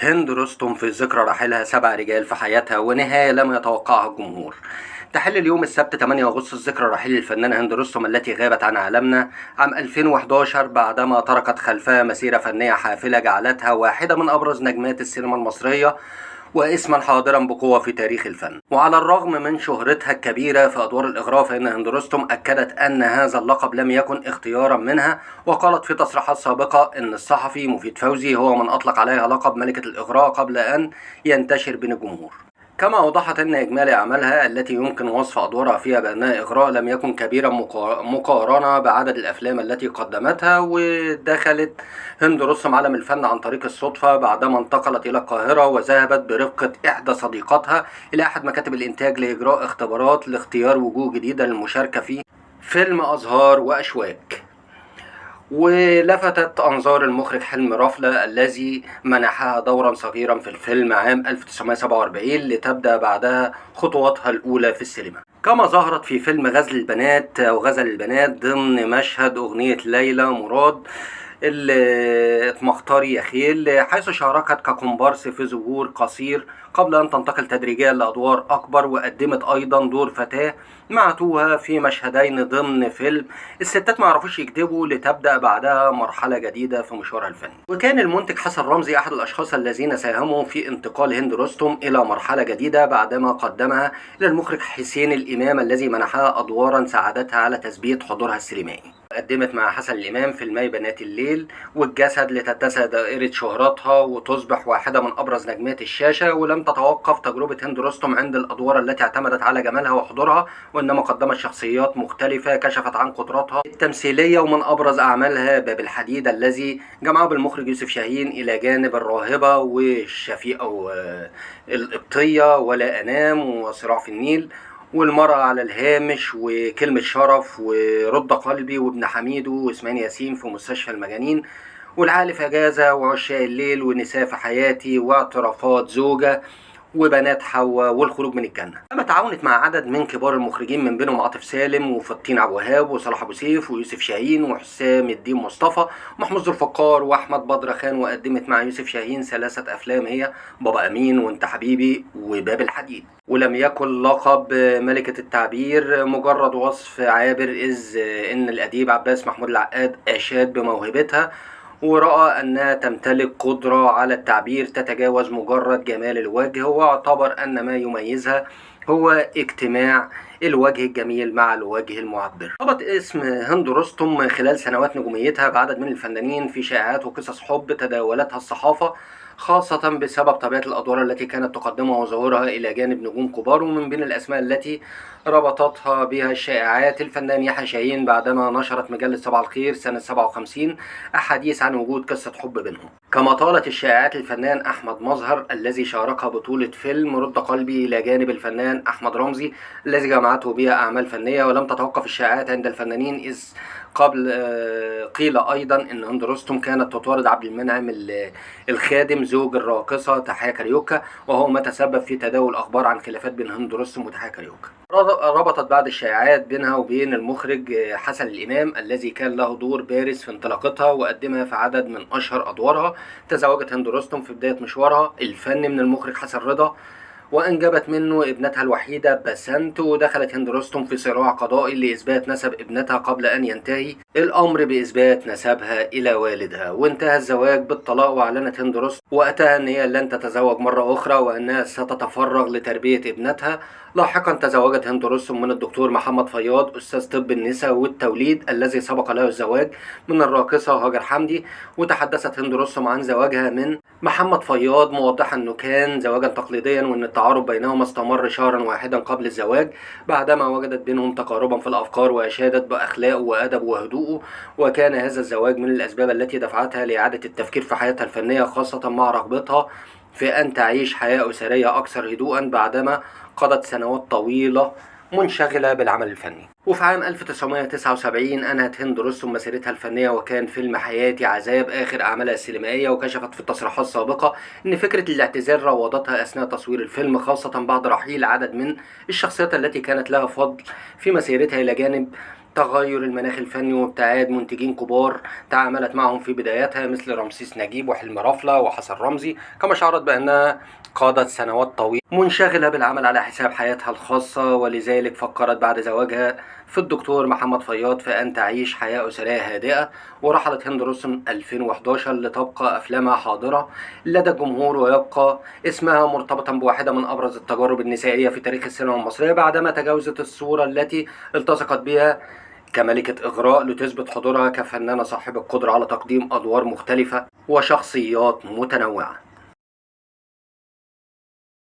هند رستم في ذكرى رحيلها 7 رجال في حياتها ونهاية لم يتوقعها الجمهور. تحل اليوم السبت 8 أغسطس ذكرى رحيل الفنانة هند رستم التي غابت عن عالمنا عام 2011 بعدما تركت خلفها مسيرة فنية حافلة جعلتها واحدة من أبرز نجمات السينما المصرية واسما حاضرا بقوة في تاريخ الفن. وعلى الرغم من شهرتها الكبيرة في أدوار الإغراء فإن هند رستم أكدت أن هذا اللقب لم يكن اختيارا منها، وقالت في تصريحات سابقة أن الصحفي مفيد فوزي هو من أطلق عليها لقب ملكة الإغراء قبل أن ينتشر بين الجمهور. كما أوضحت أن إجمالي أعمالها التي يمكن وصف أدوارها فيها بأنها إغراء لم يكن كبيرا مقارنة بعدد الأفلام التي قدمتها. ودخلت هند رستم عالم الفن عن طريق الصدفة بعدما انتقلت إلى القاهرة وذهبت برفقة إحدى صديقاتها إلى أحد مكاتب الإنتاج لإجراء اختبارات لاختيار وجوه جديدة للمشاركة في فيلم أزهار وأشواك. ولفتت أنظار المخرج حلمي رفلة الذي منحها دورا صغيرا في الفيلم عام 1947 لتبدأ بعدها خطواتها الأولى في السينما. كما ظهرت في فيلم غزل البنات أو غزل البنات ضمن مشهد أغنية ليلى مراد المختاري يا خيل، حيث شاركت ككومبارس في ظهور قصير قبل أن تنتقل تدريجيا لأدوار أكبر. وقدمت أيضا دور فتاة مع توها في مشهدين ضمن فيلم الستات معرفوش يكذبوا لتبدأ بعدها مرحلة جديدة في مشوارها الفني. وكان المنتج حسن رمزي أحد الأشخاص الذين ساهموا في انتقال هند رستم إلى مرحلة جديدة بعدما قدمها إلى المخرج حسين الإمام الذي منحها أدوارا ساعدتها على تثبيت حضورها السينمائي. قدمت مع حسن الإمام فيلمي بنات الليل والجسد لتتسع دائرة شهرتها وتصبح واحدة من أبرز نجمات الشاشة. ولم تتوقف تجربة هند رستم عند الأدوار التي اعتمدت على جمالها وحضورها، وإنما قدمت شخصيات مختلفة كشفت عن قدراتها التمثيلية. ومن أبرز أعمالها باب الحديد الذي جمعه بالمخرج يوسف شاهين إلى جانب الراهبة والشفيقة القبطية ولا أنام وصراع في النيل والمرأة على الهامش وكلمة شرف ورد قلبي وابن حميدو واسماعيل ياسين في مستشفى المجانين والعالف أجازة وعشاق الليل ونساء في حياتي واعترافات زوجة وبنات حواء والخروج من الجنة. كما تعاونت مع عدد من كبار المخرجين من بينهم عاطف سالم وفطين عبد الوهاب وصلاح ابو سيف ويوسف شاهين وحسام الدين مصطفى ومحمود ذو الفقار واحمد بدر خان. وقدمت مع يوسف شاهين 3 أفلام هي بابا امين وانت حبيبي وباب الحديد. ولم يكن لقب ملكة التعبير مجرد وصف عابر، إذ إن الأديب عباس محمود العقاد أشاد بموهبتها ورأى أنها تمتلك قدرة على التعبير تتجاوز مجرد جمال الوجه، واعتبر أن ما يميزها هو اجتماع الوجه الجميل مع الوجه المعبر. ربط اسم هند رستم خلال سنوات نجوميتها بعدد من الفنانين في شائعات وقصص حب تداولتها الصحافة، خاصة بسبب طبيعة الأدوار التي كانت تقدمها وظهورها إلى جانب نجوم كبار. ومن بين الأسماء التي ربطتها بها الشائعات الفنان يحيى شاهين بعدما نشرت مجلة صباح الخير سنة 57 أحاديث عن وجود قصة حب بينهم. كما طالت الشائعات الفنان أحمد مظهر الذي شاركها بطولة فيلم رد قلبي إلى جانب الفنان أحمد رمزي الذي جمعته بها أعمال فنية. ولم تتوقف الشائعات عند الفنانين، إذ قبل قيل أيضا أن هند رستم كانت تطارد عبد المنعم الخادم زوج الراقصة تحية كاريوكا، وهو ما تسبب في تداول أخبار عن خلافات بين هند رستم وتحية كاريوكا. ربطت بعض الشائعات بينها وبين المخرج حسن الإمام الذي كان له دور بارز في انطلاقتها وقدمها في عدد من أشهر أدوارها. تزوجت هند رستم في بداية مشوارها الفني من المخرج حسن رضا وأنجبت منه ابنتها الوحيدة بسنت. ودخلت هند رستم في صراع قضائي لإثبات نسب ابنتها قبل أن ينتهي الأمر بإثبات نسبها إلى والدها. وانتهى الزواج بالطلاق، وأعلنت هند رستم وقتها أن هي لن تتزوج مرة أخرى وأنها ستتفرغ لتربية ابنتها. لاحقا تزوجت هند رستم من الدكتور محمد فياض أستاذ طب النساء والتوليد الذي سبق له الزواج من الراقصة هاجر حمدي. وتحدثت هند رستم عن زواجها من محمد فياض موضحا أنه كان زواجا تقليديا وأن التعارف بينهما استمر شهرا واحدا قبل الزواج بعدما وجدت بينهم تقاربا في الأفكار وأشادت بأخلاقه وأدبه وهدوءه. وكان هذا الزواج من الأسباب التي دفعتها لإعادة التفكير في حياتها الفنية، خاصة مع رغبتها في أن تعيش حياة أسرية أكثر هدوءا بعدما قضت سنوات طويلة منشغلة بالعمل الفني. وفي عام 1979 أنهت هند رستم مسيرتها الفنية وكان فيلم حياتي عذاب آخر أعمالها السينمائية. وكشفت في التصريحات السابقة أن فكرة الاعتزال راودتها أثناء تصوير الفيلم، خاصة بعد رحيل عدد من الشخصيات التي كانت لها فضل في مسيرتها إلى جانب تغير المناخ الفني وابتعاد منتجين كبار تعاملت معهم في بدايتها مثل رمسيس نجيب وحلمي رفلة وحسن رمزي، كما شعرت بأنها قضت سنوات طويلة منشغلة بالعمل على حساب حياتها الخاصة، ولذلك فكرت بعد زواجها في الدكتور محمد فياض في أن تعيش حياة أسرية هادئة. ورحلت هند رستم 2011 لتبقى أفلامها حاضرة لدى الجمهور ويبقى اسمها مرتبطا بواحدة من أبرز التجارب النسائية في تاريخ السينما المصرية، بعدما تجاوزت الصورة التي التصقت بها كملكة إغراء لتثبت حضورها كفنانة صاحبة القدرة على تقديم أدوار مختلفة وشخصيات متنوعة.